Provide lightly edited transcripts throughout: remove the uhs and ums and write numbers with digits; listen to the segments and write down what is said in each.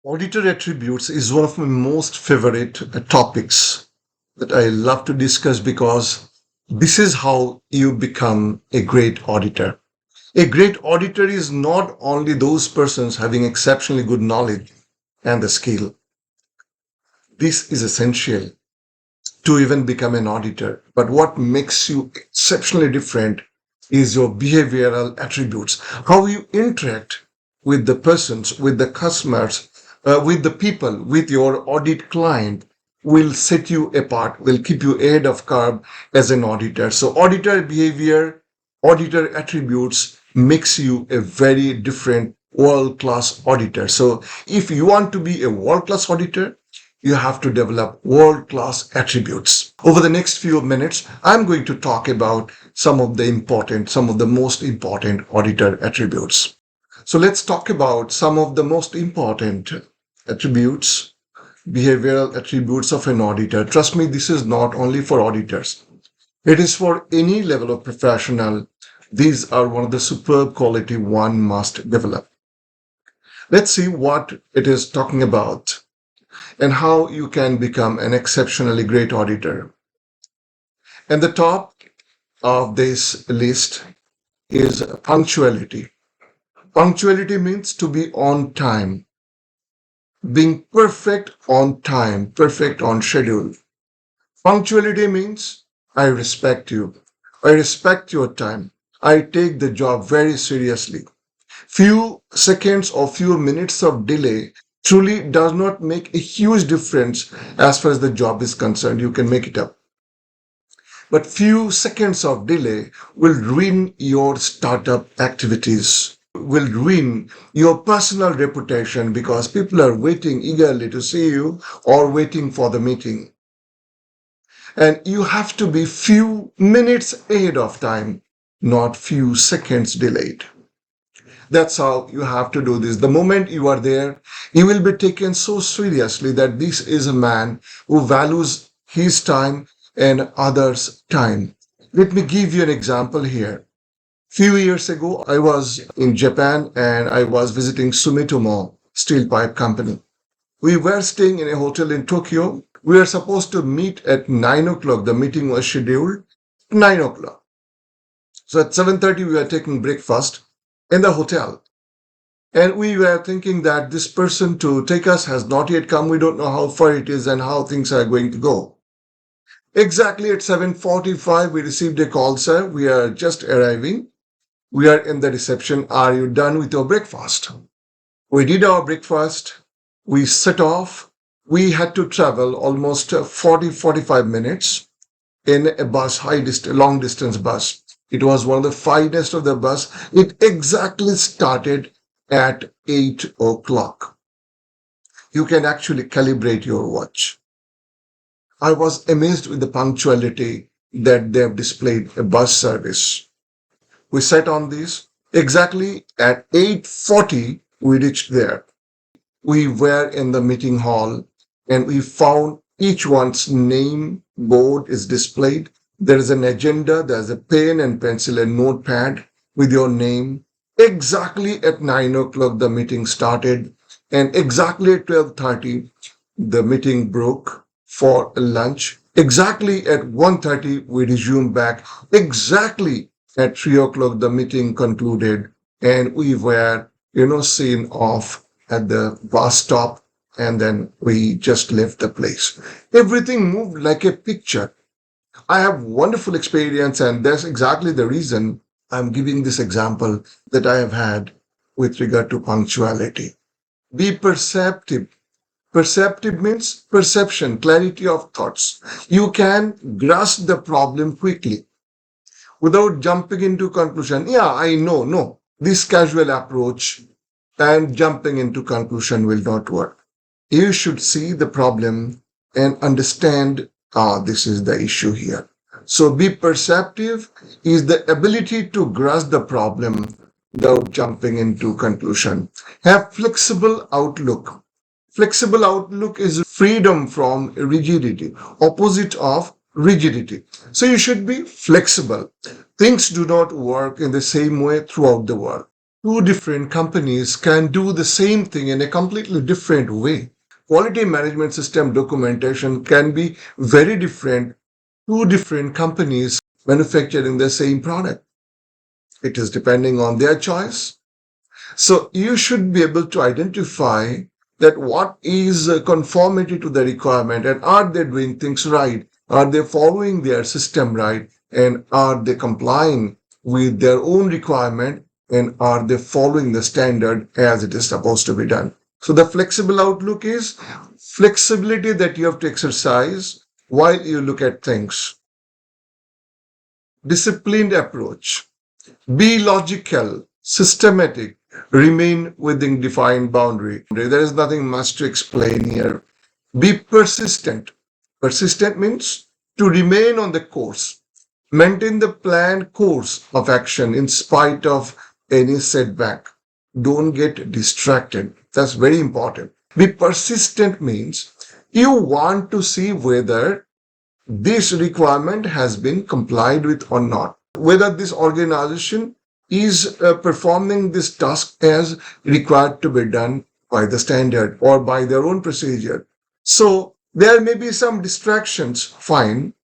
Auditor attributes is one of my most favorite topics that I love to discuss because this is how you become a great auditor. A great auditor is not only those persons having exceptionally good knowledge and the skill. This is essential to even become an auditor. But what makes you exceptionally different is your behavioral attributes, how you interact with the persons, with the customers, with the people, with your audit client will set you apart, will keep you ahead of curve as an auditor. So auditor behavior, auditor attributes makes you a very different world-class auditor. So if you want to be a world-class auditor, you have to develop world-class attributes. Over the next few minutes, I'm going to talk about some of the most important auditor attributes. So let's talk about some of the most important attributes, behavioral attributes of an auditor. Trust me, this is not only for auditors. It is for any level of professional. These are one of the superb quality one must develop. Let's see what it is talking about and how you can become an exceptionally great auditor. And the top of this list is punctuality. Punctuality means to be on time, being perfect on time, perfect on schedule. Punctuality means I respect you. I respect your time. I take the job very seriously. Few seconds or few minutes of delay truly does not make a huge difference as far as the job is concerned. You can make it up. But few seconds of delay will ruin your startup activities, will ruin your personal reputation because people are waiting eagerly to see you or waiting for the meeting. And you have to be few minutes ahead of time, not few seconds delayed. That's how you have to do this. The moment you are there, you will be taken so seriously that this is a man who values his time and others' time. Let me give you an example here. Few years ago, I was in Japan and I was visiting Sumitomo Steel Pipe Company. We were staying in a hotel in Tokyo. We were supposed to meet at 9 o'clock. The meeting was scheduled 9 o'clock. So at 7:30, we were taking breakfast in the hotel. And we were thinking that this person to take us has not yet come. We don't know how far it is and how things are going to go. Exactly at 7:45, we received a call, sir. We are just arriving. We are in the reception. Are you done with your breakfast? We did our breakfast. We set off. We had to travel almost 40-45 minutes in a bus, long distance bus. It was one of the finest of the bus. It exactly started at 8 o'clock. You can actually calibrate your watch. I was amazed with the punctuality that they have displayed a bus service. We sat on this. Exactly at 8:40, we reached there. We were in the meeting hall and we found each one's name board is displayed. There is an agenda, there's a pen and pencil and notepad with your name. Exactly at 9 o'clock, the meeting started, and exactly at 12:30, the meeting broke for lunch. Exactly at 1:30, we resumed back. Exactly at 3 o'clock, the meeting concluded, and we were, seen off at the bus stop, and then we just left the place. Everything moved like a picture. I have wonderful experience, and that's exactly the reason I'm giving this example that I have had with regard to punctuality. Be perceptive. Perceptive means perception, clarity of thoughts. You can grasp the problem quickly without jumping into conclusion. Yeah, I know. No, this casual approach and jumping into conclusion will not work. You should see the problem and understand, this is the issue here. So be perceptive is the ability to grasp the problem without jumping into conclusion. Have flexible outlook. Flexible outlook is freedom from rigidity, opposite of rigidity. So you should be flexible. Things do not work in the same way throughout the world. Two different companies can do the same thing in a completely different way. Quality management system documentation can be very different. Two different companies manufacturing the same product. It is depending on their choice. So you should be able to identify that what is conformity to the requirement, and are they doing things right? Are they following their system right? And are they complying with their own requirement? And are they following the standard as it is supposed to be done? So the flexible outlook is flexibility that you have to exercise while you look at things. Disciplined approach. Be logical, systematic, remain within defined boundary. There is nothing much to explain here. Be persistent. Persistent means to remain on the course. Maintain the planned course of action in spite of any setback. Don't get distracted. That's very important. Be persistent means you want to see whether this requirement has been complied with or not, whether this organization is performing this task as required to be done by the standard or by their own procedure. So there may be some distractions, fine.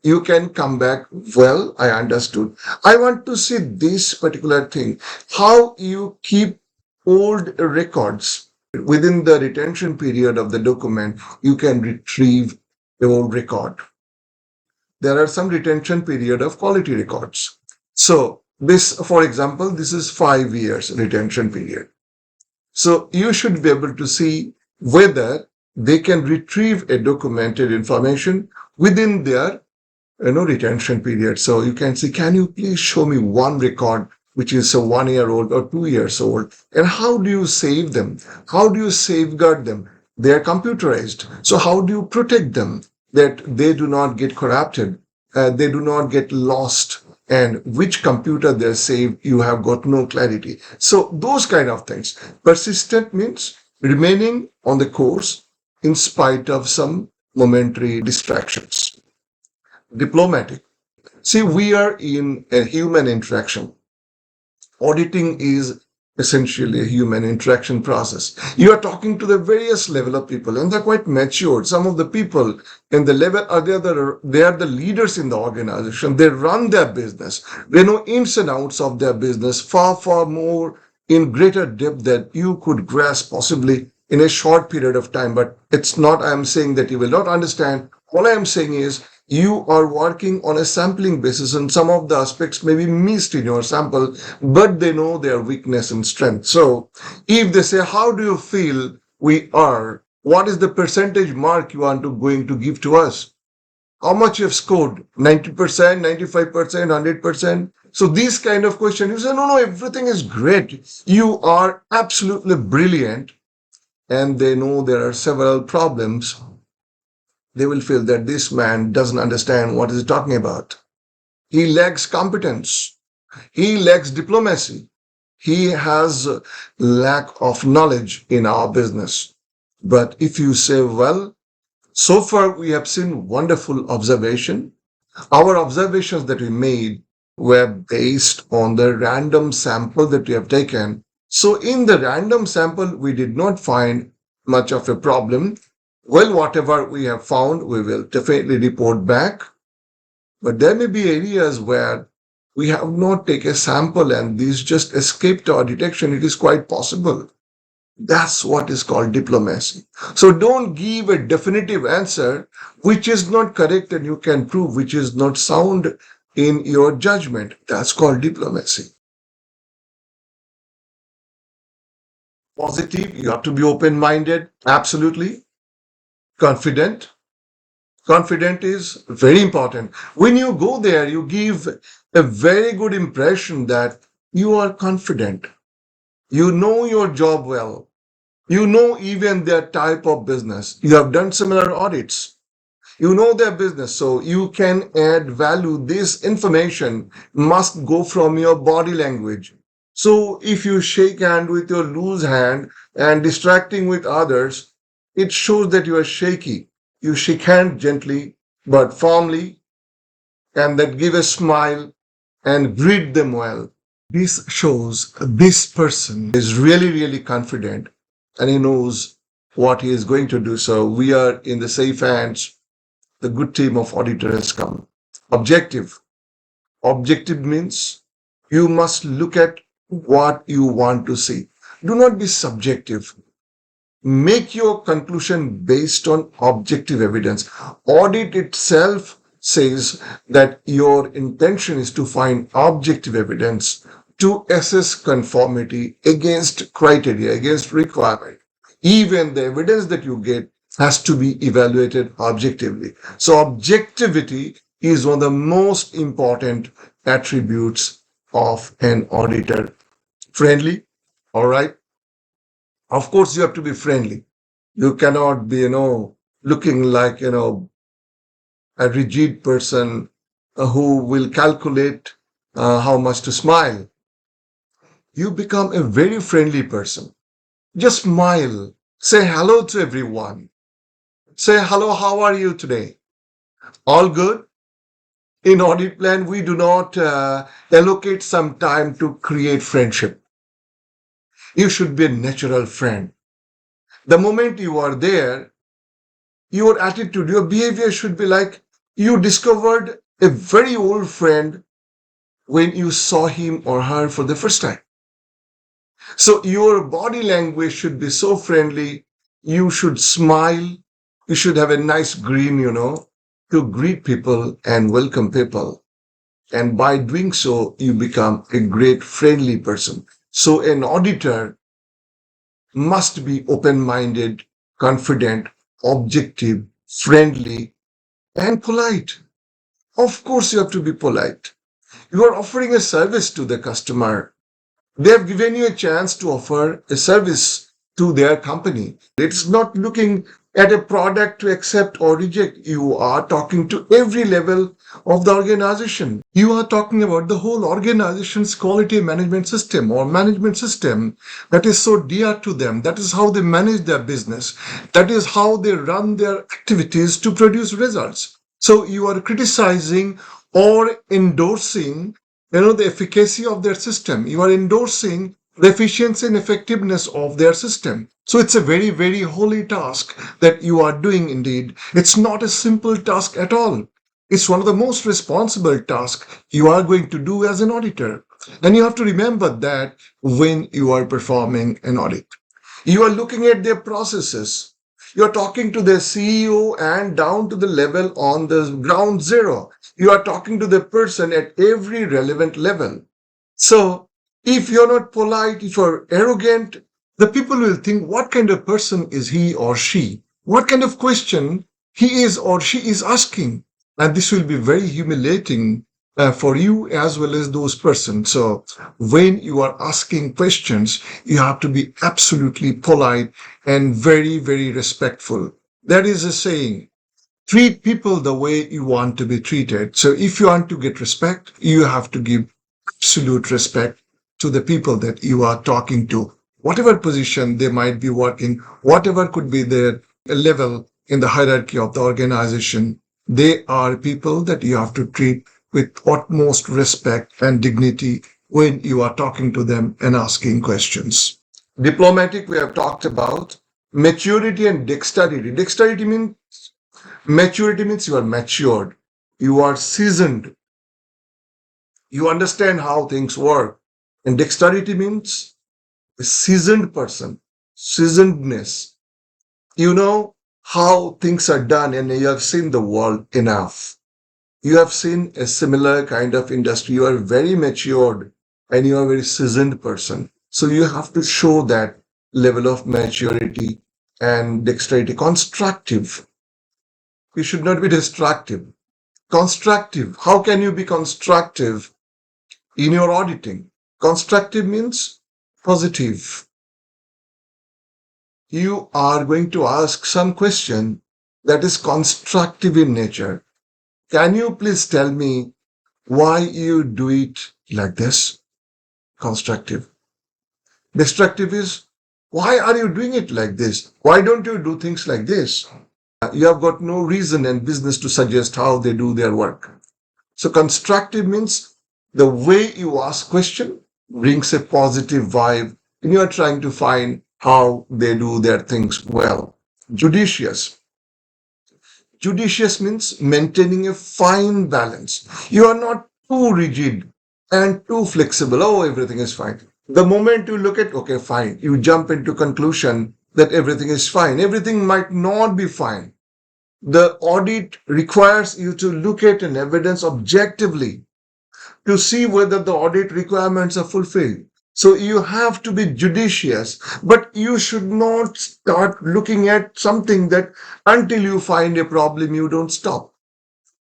You can come back. Well, I understood. I want to see this particular thing. How you keep old records within the retention period of the document, you can retrieve the old record. There are some retention period of quality records. So this, for example, this is 5 years retention period. So you should be able to see whether they can retrieve a documented information within their retention period. So you can see, can you please show me one record which is a 1 year old or 2 years old, and how do you save them? How do you safeguard them? They are computerized. So how do you protect them that they do not get corrupted, they do not get lost, and which computer they're saved, you have got no clarity. So those kind of things. Persistent means remaining on the course in spite of some momentary distractions. Diplomatic. See, we are in a human interaction. Auditing is essentially a human interaction process. You are talking to the various level of people, and they're quite matured. Some of the people in the level are they are the leaders in the organization. They run their business. They know ins and outs of their business far more in greater depth that you could grasp possibly in a short period of time. But it's not, I am saying that you will not understand. All I am saying is you are working on a sampling basis, and some of the aspects may be missed in your sample, but they know their weakness and strength. So if they say, how do you feel we are? What is the percentage mark you want to going to give to us? How much you have scored? 90%, 95%, 100%? So these kind of questions, you say, no, everything is great. You are absolutely brilliant. And they know there are several problems. They will feel that this man doesn't understand what he's talking about. He lacks competence. He lacks diplomacy. He has lack of knowledge in our business. But if you say, well, so far we have seen wonderful observation. Our observations that we made were based on the random sample that we have taken. So in the random sample, we did not find much of a problem. Well, whatever we have found, we will definitely report back. But there may be areas where we have not taken a sample and these just escaped our detection. It is quite possible. That's what is called diplomacy. So don't give a definitive answer which is not correct and you can prove which is not sound in your judgment. That's called diplomacy. Positive, you have to be open-minded, absolutely. Confident. Confident is very important. When you go there, you give a very good impression that you are confident. You know your job well. You know even their type of business. You have done similar audits. You know their business, so you can add value. This information must go from your body language. So if you shake hand with your loose hand and distracting with others, it shows that you are shaky. You shake hand gently but firmly, and then give a smile and greet them well. This shows this person is really, really confident and he knows what he is going to do. So we are in the safe hands. The good team of auditor has come. Objective. Objective means you must look at what you want to see. Do not be subjective. Make your conclusion based on objective evidence. Audit itself says that your intention is to find objective evidence to assess conformity against criteria, against requirement. Even the evidence that you get has to be evaluated objectively. So objectivity is one of the most important attributes of an auditor. Friendly, all right? Of course, you have to be friendly. You cannot be, looking like, a rigid person who will calculate how much to smile. You become a very friendly person. Just smile. Say hello to everyone. Say hello, how are you today? All good? In audit plan, we do not allocate some time to create friendship. You should be a natural friend. The moment you are there, your attitude, your behavior should be like you discovered a very old friend when you saw him or her for the first time. So your body language should be so friendly. You should smile. You should have a nice grin, to greet people and welcome people. And by doing so, you become a great friendly person. So an auditor must be open-minded, confident, objective, friendly, and polite. Of course, you have to be polite. You are offering a service to the customer. They have given you a chance to offer a service to their company. It's not looking at a product to accept or reject. You are talking to every level of the organization. You are talking about the whole organization's quality management system or management system that is so dear to them. That is how they manage their business. That is how they run their activities to produce results. So you are criticizing or endorsing the efficacy of their system. You are endorsing the efficiency and effectiveness of their system. So it's a very, very holy task that you are doing indeed. It's not a simple task at all. It's one of the most responsible tasks you are going to do as an auditor. And you have to remember that when you are performing an audit. You are looking at their processes. You're talking to the CEO and down to the level on the ground zero. You are talking to the person at every relevant level. So if you're not polite, if you're arrogant, the people will think, what kind of person is he or she? What kind of question he is or she is asking? And this will be very humiliating for you as well as those persons. So when you are asking questions, you have to be absolutely polite and very, very respectful. That is a saying. Treat people the way you want to be treated. So if you want to get respect, you have to give absolute respect to the people that you are talking to, whatever position they might be working, whatever could be their level in the hierarchy of the organization. They are people that you have to treat with utmost respect and dignity when you are talking to them and asking questions. Diplomatic, we have talked about. Maturity and dexterity. Maturity means you are matured. You are seasoned. You understand how things work. And dexterity means a seasoned person, seasonedness. You know how things are done and you have seen the world enough. You have seen a similar kind of industry. You are very matured and you are a very seasoned person. So you have to show that level of maturity and dexterity. Constructive. You should not be destructive. Constructive. How can you be constructive in your auditing? Constructive means positive. You are going to ask some question that is constructive in nature. Can you please tell me why you do it like this? Constructive. Destructive is, why are you doing it like this? Why don't you do things like this? You have got no reason and business to suggest how they do their work. So constructive means the way you ask question brings a positive vibe, and you are trying to find how they do their things well. Judicious. Judicious means maintaining a fine balance. You are not too rigid and too flexible. Oh, everything is fine. The moment you look at, okay, fine, you jump into conclusion that everything is fine. Everything might not be fine. The audit requires you to look at an evidence objectively to see whether the audit requirements are fulfilled. So you have to be judicious, but you should not start looking at something that until you find a problem, you don't stop.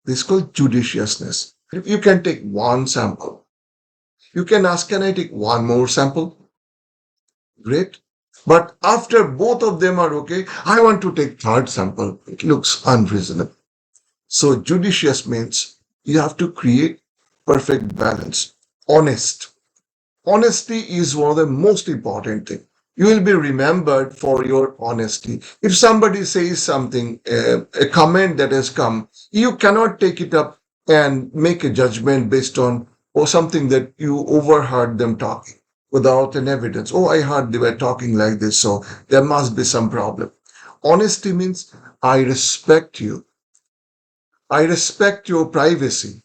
This is called judiciousness. You can take one sample. You can ask, can I take one more sample? Great. But after both of them are okay, I want to take third sample. It looks unreasonable. So judicious means you have to create perfect balance. Honest. Honesty is one of the most important things. You will be remembered for your honesty. If somebody says something, a comment that has come, you cannot take it up and make a judgment based on or something that you overheard them talking without an evidence. Oh, I heard they were talking like this, so there must be some problem. Honesty means I respect you. I respect your privacy.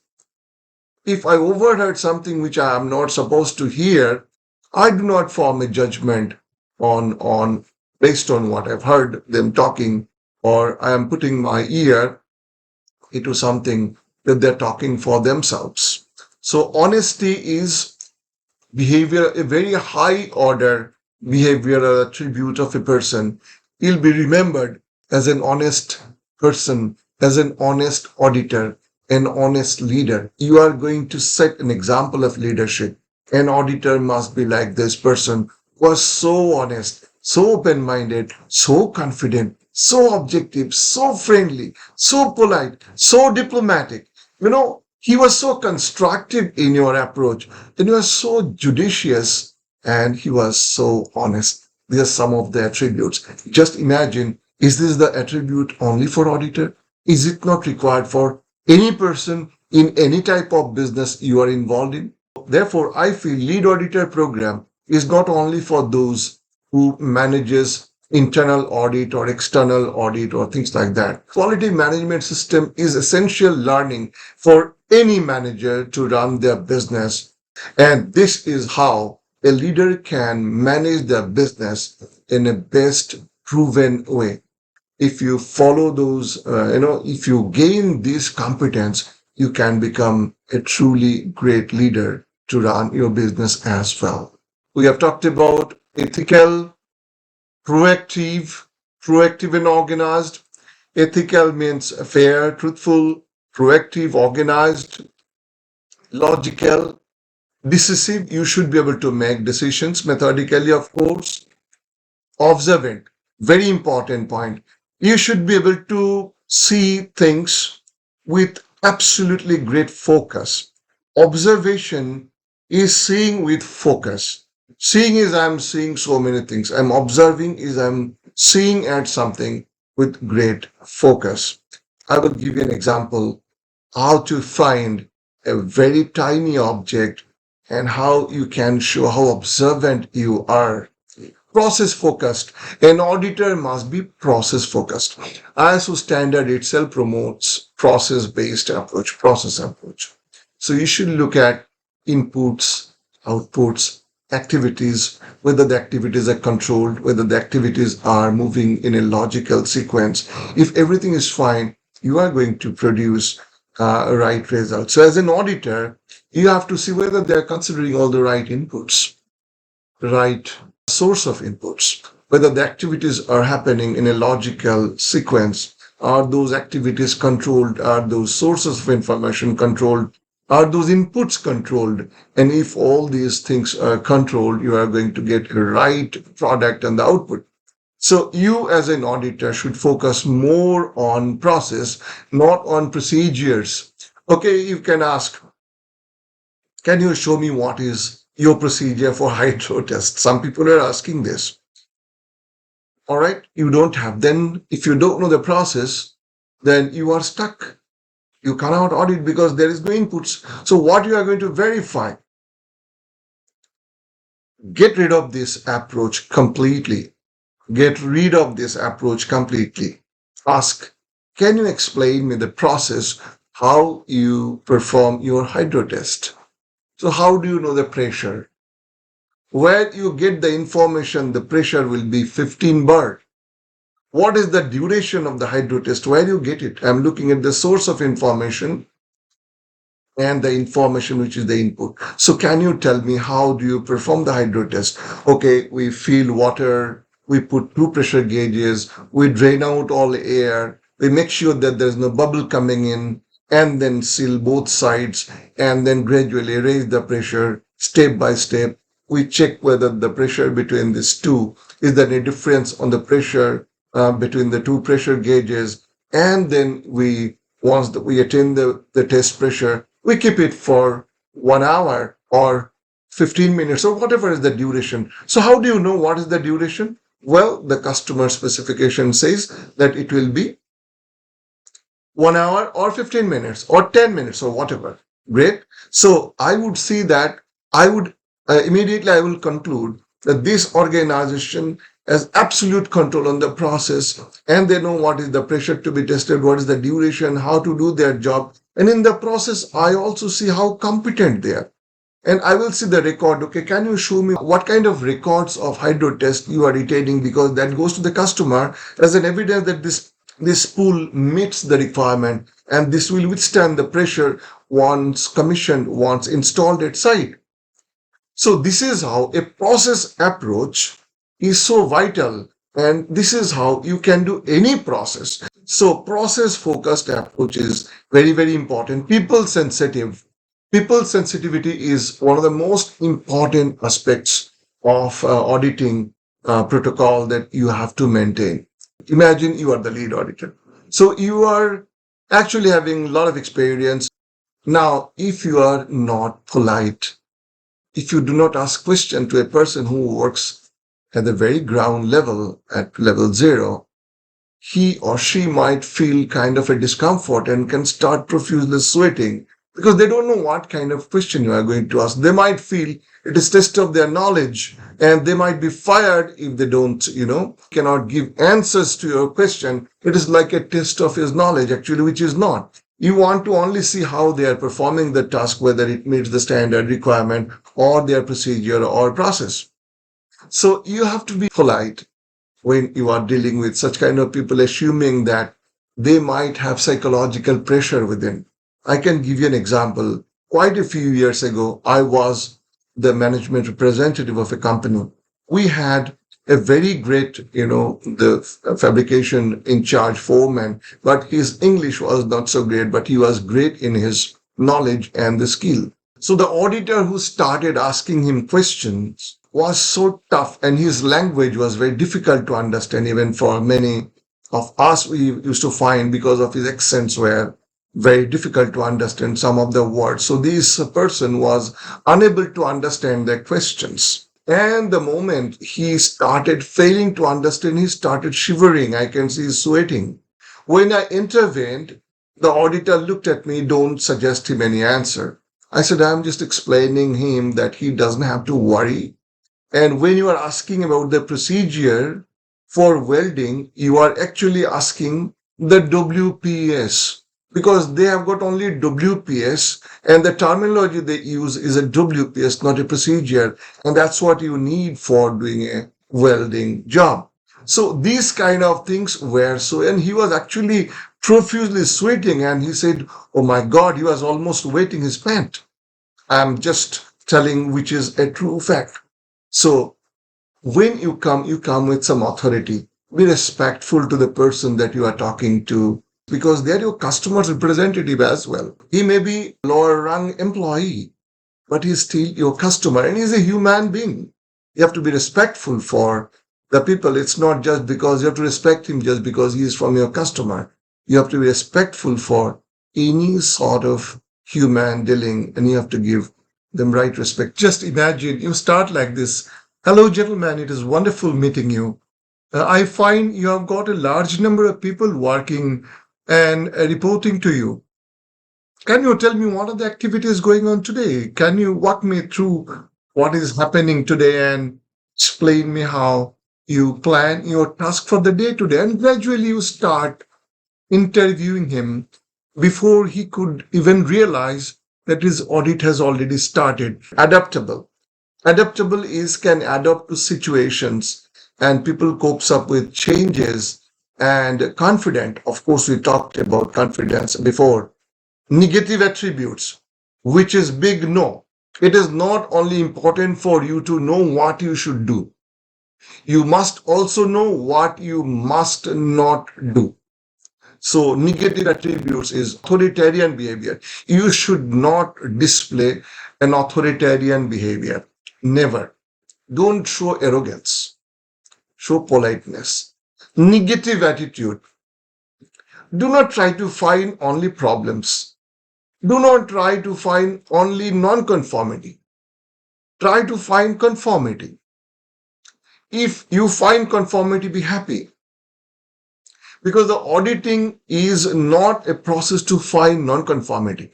If I overheard something which I am not supposed to hear, I do not form a judgment on based on what I've heard them talking, or I am putting my ear into something that they're talking for themselves. So honesty is behavior, a very high order behavioral attribute of a person. He'll be remembered as an honest person, as an honest auditor, an honest leader. You are going to set an example of leadership. An auditor must be like this person who was so honest, so open minded, so confident, so objective, so friendly, so polite, so diplomatic. He was so constructive in your approach, and he was so judicious, and he was so honest. These are some of the attributes. Just imagine, is this the attribute only for auditor? Is it not required for any person in any type of business you are involved in? Therefore, I feel lead auditor program is not only for those who manages internal audit or external audit or things like that. Quality management system is essential learning for any manager to run their business. And this is how a leader can manage their business in a best proven way. If you follow those, if you gain this competence, you can become a truly great leader to run your business as well. We have talked about ethical, proactive, proactive and organized. Ethical means fair, truthful, proactive, organized, logical, decisive. You should be able to make decisions methodically, of course. Observant, very important point. You should be able to see things with absolutely great focus. Observation is seeing with focus. Seeing is I'm seeing so many things. I'm observing is I'm seeing at something with great focus. I will give you an example how to find a very tiny object and how you can show how observant you are. Process focused. An auditor must be process focused. ISO standard itself promotes process based approach, process approach. So you should look at inputs, outputs, activities, whether the activities are controlled, whether the activities are moving in a logical sequence. If everything is fine, you are going to produce a right result. So as an auditor, you have to see whether they're considering all the right inputs, right source of inputs, whether the activities are happening in a logical sequence. Are those activities controlled? Are those sources of information controlled? Are those inputs controlled? And if all these things are controlled, you are going to get a right product and the output. So you as an auditor should focus more on process, not on procedures. Okay, you can ask, can you show me what is your procedure for hydro test? Some people are asking this. All right, you don't have. Then if you don't know the process, then you are stuck. You cannot audit because there is no inputs. So what you are going to verify? Get rid of this approach completely. Get rid of this approach completely. Ask, can you explain me the process how you perform your hydro test? So how do you know the pressure? Where you get the information the pressure will be 15 bar. What is the duration of the hydro test? Where you get it? I'm looking at the source of information and the information which is the input. So can you tell me how do you perform the hydro test? Okay, we fill water, we put two pressure gauges, we drain out all air, we make sure that there's no bubble coming in, and then seal both sides, and then gradually raise the pressure step by step. We check whether the pressure between these two is there any difference on the pressure between the two pressure gauges, and then we attain the test pressure, we keep it for 1 hour or 15 minutes or whatever is the duration. So how do you know what is the duration? Well, the customer specification says that it will be 1 hour or 15 minutes or 10 minutes or whatever. Great. So I would see that I would immediately I will conclude that this organization has absolute control on the process, and they know what is the pressure to be tested, what is the duration, how to do their job. And in the process, I also see how competent they are. And I will see the record. Okay, can you show me what kind of records of hydro test you are retaining? Because that goes to the customer as an evidence that this spool meets the requirement and this will withstand the pressure once commissioned, once installed at site. So this is how a process approach is so vital, and this is how you can do any process. So process focused approach is very, very important. People sensitivity is one of the most important aspects of auditing protocol that you have to maintain. Imagine you are the lead auditor. So you are actually having a lot of experience. Now, if you are not polite, if you do not ask question to a person who works at the very ground level, at level zero, he or she might feel kind of a discomfort and can start profusely sweating because they don't know what kind of question you are going to ask. They might feel it is test of their knowledge and they might be fired if they don't, cannot give answers to your question. It is like a test of his knowledge, actually, which is not. You want to only see how they are performing the task, whether it meets the standard requirement or their procedure or process. So you have to be polite when you are dealing with such kind of people, assuming that they might have psychological pressure within. I can give you an example. Quite a few years ago, I was the management representative of a company. We had a very great, the fabrication in charge foreman, but his English was not so great, but he was great in his knowledge and the skill. So the auditor who started asking him questions was so tough, and his language was very difficult to understand even for many of us. We used to find because of his accents were very difficult to understand some of the words. So this person was unable to understand their questions. And the moment he started failing to understand, he started shivering. I can see sweating. When I intervened, the auditor looked at me, don't suggest him any answer. I said, I'm just explaining him that he doesn't have to worry. And when you are asking about the procedure for welding, you are actually asking the WPS because they have got only WPS, and the terminology they use is a WPS, not a procedure. And that's what you need for doing a welding job. So these kind of things were so, and he was actually profusely sweating, and he said, oh my God, he was almost wetting his pant. I'm just telling which is a true fact. So when you come with some authority. Be respectful to the person that you are talking to because they're your customer's representative as well. He may be lower rung employee, but he's still your customer and he's a human being. You have to be respectful for the people. It's not just because you have to respect him just because he is from your customer. You have to be respectful for any sort of human dealing, and you have to give them right respect. Just imagine you start like this. Hello, gentlemen. It is wonderful meeting you. I find you have got a large number of people working and reporting to you. Can you tell me what are the activities going on today? Can you walk me through what is happening today and explain me how you plan your task for the day today. And gradually you start interviewing him before he could even realize that his audit has already started. Adaptable. Adaptable is can adapt to situations and people copes up with changes and confident. Of course, we talked about confidence before. Negative attributes, which is big no. It is not only important for you to know what you should do. You must also know what you must not do. So negative attributes is authoritarian behavior. You should not display an authoritarian behavior. Never. Don't show arrogance. Show politeness. Negative attitude. Do not try to find only problems. Do not try to find only non-conformity. Try to find conformity. If you find conformity, be happy. Because the auditing is not a process to find non-conformity.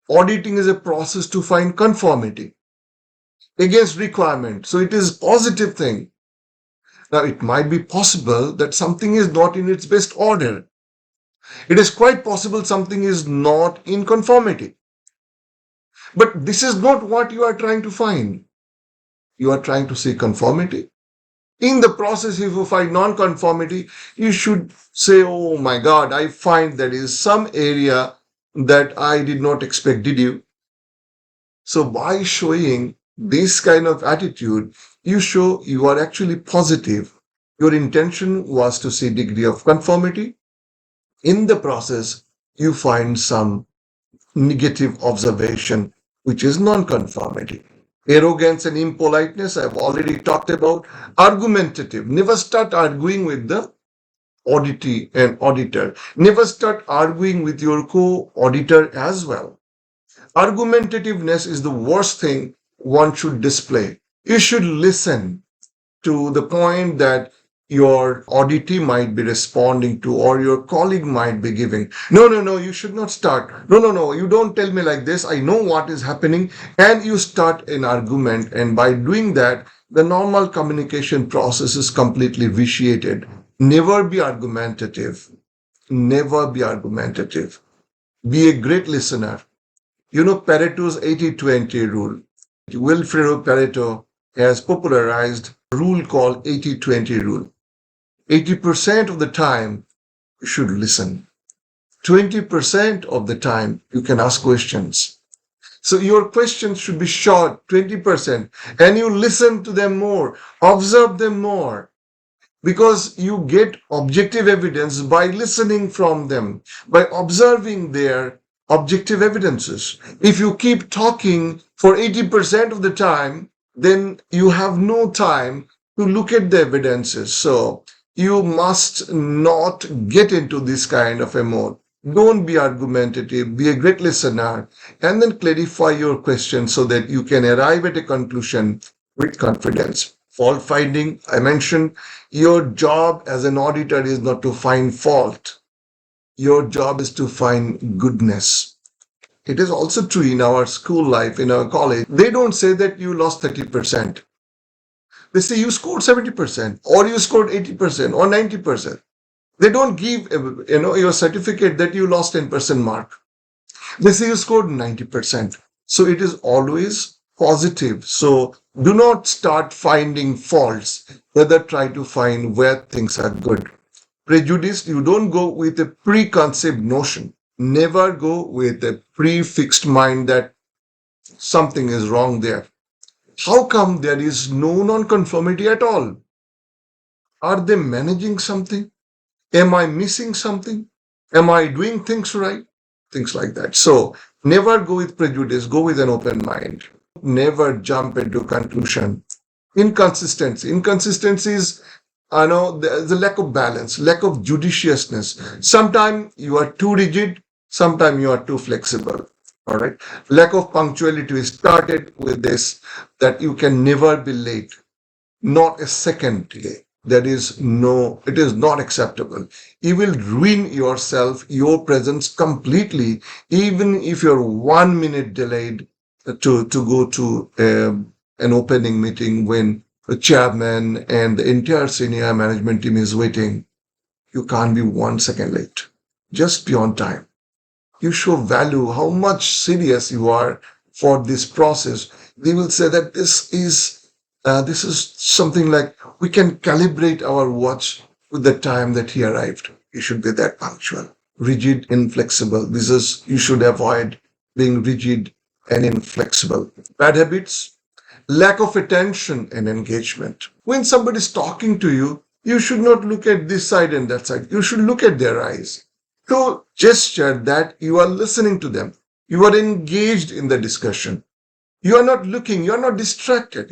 Auditing is a process to find conformity against requirement. So it is positive thing. Now it might be possible that something is not in its best order. It is quite possible something is not in conformity. But this is not what you are trying to find. You are trying to see conformity. In the process, if you find non-conformity, you should say, oh my God, I find there is some area that I did not expect. Did you? So by showing this kind of attitude, you show you are actually positive. Your intention was to see degree of conformity. In the process, you find some negative observation, which is non-conformity. Arrogance and impoliteness, I've already talked about. Argumentative. Never start arguing with the auditee and auditor. Never start arguing with your co-auditor as well. Argumentativeness is the worst thing one should display. You should listen to the point that your auditee might be responding to or your colleague might be giving. No, no, no, you should not start. No, no, no, you don't tell me like this. I know what is happening. And you start an argument. And by doing that, the normal communication process is completely vitiated. Never be argumentative. Never be argumentative. Be a great listener. You know Pareto's 80-20 rule. Wilfredo Pareto has popularized a rule called 80-20 rule. 80% of the time, you should listen. 20% of the time, you can ask questions. So your questions should be short, 20%, and you listen to them more, observe them more, because you get objective evidence by listening from them, by observing their objective evidences. If you keep talking for 80% of the time, then you have no time to look at the evidences. So you must not get into this kind of a mode. Don't be argumentative, be a great listener, and then clarify your question so that you can arrive at a conclusion with confidence. Fault finding, I mentioned, your job as an auditor is not to find fault. Your job is to find goodness. It is also true in our school life, in our college. They don't say that you lost 30%. They say you scored 70% or you scored 80% or 90%. They don't give your certificate that you lost 10% mark. They say you scored 90%. So it is always positive. So do not start finding faults, rather try to find where things are good. Prejudice, you don't go with a preconceived notion. Never go with a prefixed mind that something is wrong there. How come there is no non-conformity at all? Are they managing something? Am I missing something? Am I doing things right? Things like that. So never go with prejudice, go with an open mind. Never jump into conclusion. Inconsistency. Inconsistency is, there's a lack of balance, lack of judiciousness. Sometimes you are too rigid, sometimes you are too flexible. All right. Lack of punctuality. We started with this that you can never be late, not a second delay. It is not acceptable. You will ruin yourself, your presence completely, even if you're 1 minute delayed. to go to an opening meeting when the chairman and the entire senior management team is waiting. You can't be 1 second late. Just be on time. You show value, how much serious you are for this process. They will say that this is something like we can calibrate our watch with the time that he arrived. You should be that punctual, rigid, inflexible. This is you should avoid being rigid and inflexible. Bad habits, lack of attention and engagement. When somebody is talking to you, you should not look at this side and that side. You should look at their eyes. To gesture that you are listening to them. You are engaged in the discussion. You are not looking, you are not distracted.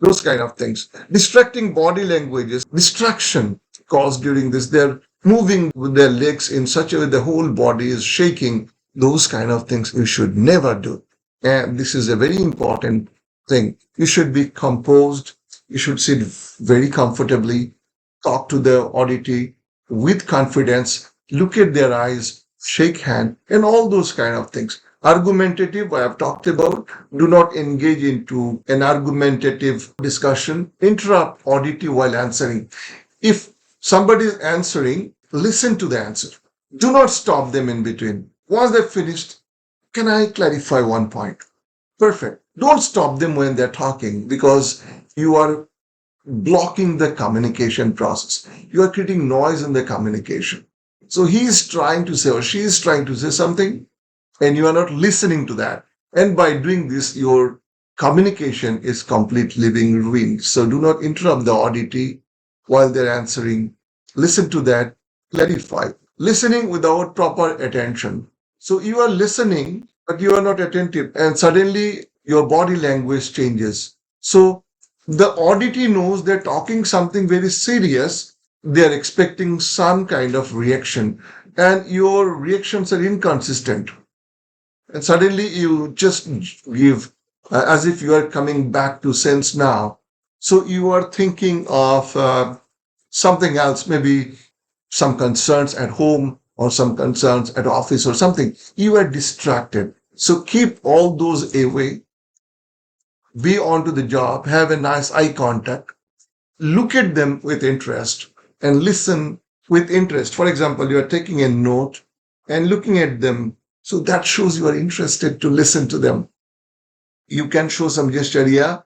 Those kind of things. Distracting body languages, distraction caused during this. They're moving with their legs in such a way the whole body is shaking. Those kind of things you should never do. And this is a very important thing. You should be composed. You should sit very comfortably, talk to the auditee with confidence, look at their eyes, shake hand, and all those kind of things. Argumentative, I have talked about. Do not engage into an argumentative discussion. Interrupt auditee while answering. If somebody is answering, listen to the answer. Do not stop them in between. Once they've finished, can I clarify one point? Perfect. Don't stop them when they're talking because you are blocking the communication process. You are creating noise in the communication. So he is trying to say or she is trying to say something and you are not listening to that. And by doing this, your communication is completely being ruined. So do not interrupt the auditee while they're answering. Listen to that, clarify. Listening without proper attention. So you are listening, but you are not attentive, and suddenly your body language changes. So the auditee knows they're talking something very serious. They're expecting some kind of reaction, and your reactions are inconsistent. And suddenly you just give as if you are coming back to sense now. So you are thinking of something else, maybe some concerns at home or some concerns at office or something. You are distracted. So keep all those away. Be on to the job. Have a nice eye contact. Look at them with interest and listen with interest. For example, you are taking a note and looking at them. So that shows you are interested to listen to them. You can show some gesture. Yeah.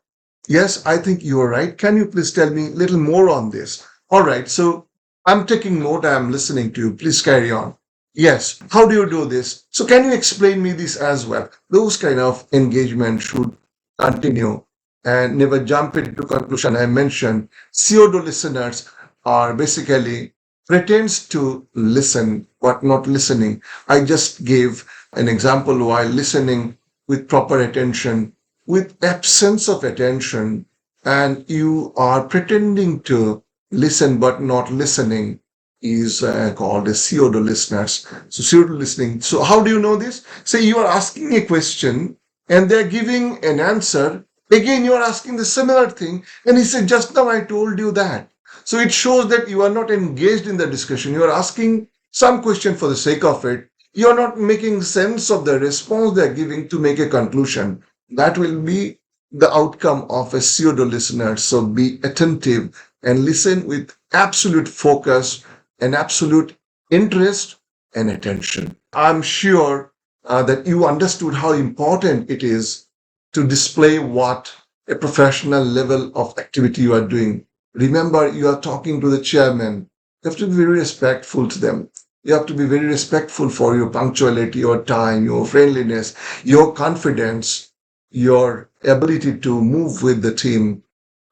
Yes, I think you are right. Can you please tell me a little more on this? All right. So I'm taking note. I'm listening to you. Please carry on. Yes. How do you do this? So can you explain me this as well? Those kind of engagement should continue and never jump into conclusion. I mentioned pseudo listeners are basically pretends to listen but not listening. I just gave an example while listening with proper attention, with absence of attention, and you are pretending to listen but not listening is called a pseudo listeners. So pseudo listening. So how do you know this? Say you are asking a question and they're giving an answer. Again, you are asking the similar thing, and he said, just now I told you that. So it shows that you are not engaged in the discussion. You are asking some question for the sake of it. You are not making sense of the response they are giving to make a conclusion. That will be the outcome of a pseudo listener. So be attentive and listen with absolute focus and absolute interest and attention. I'm sure that you understood how important it is to display what a professional level of activity you are doing. Remember, you are talking to the chairman. You have to be very respectful to them. You have to be very respectful for your punctuality, your time, your friendliness, your confidence, your ability to move with the team.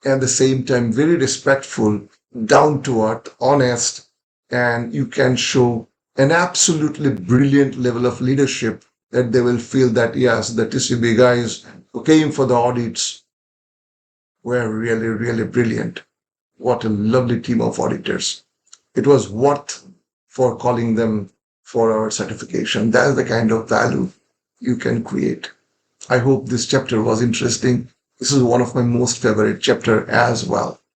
At the same time, very respectful, down to earth, honest, and you can show an absolutely brilliant level of leadership that they will feel that, yes, the TCB guys who came for the audits were really, really brilliant. What a lovely team of auditors. It was worth for calling them for our certification. That's the kind of value you can create. I hope this chapter was interesting. This is one of my most favorite chapter as well.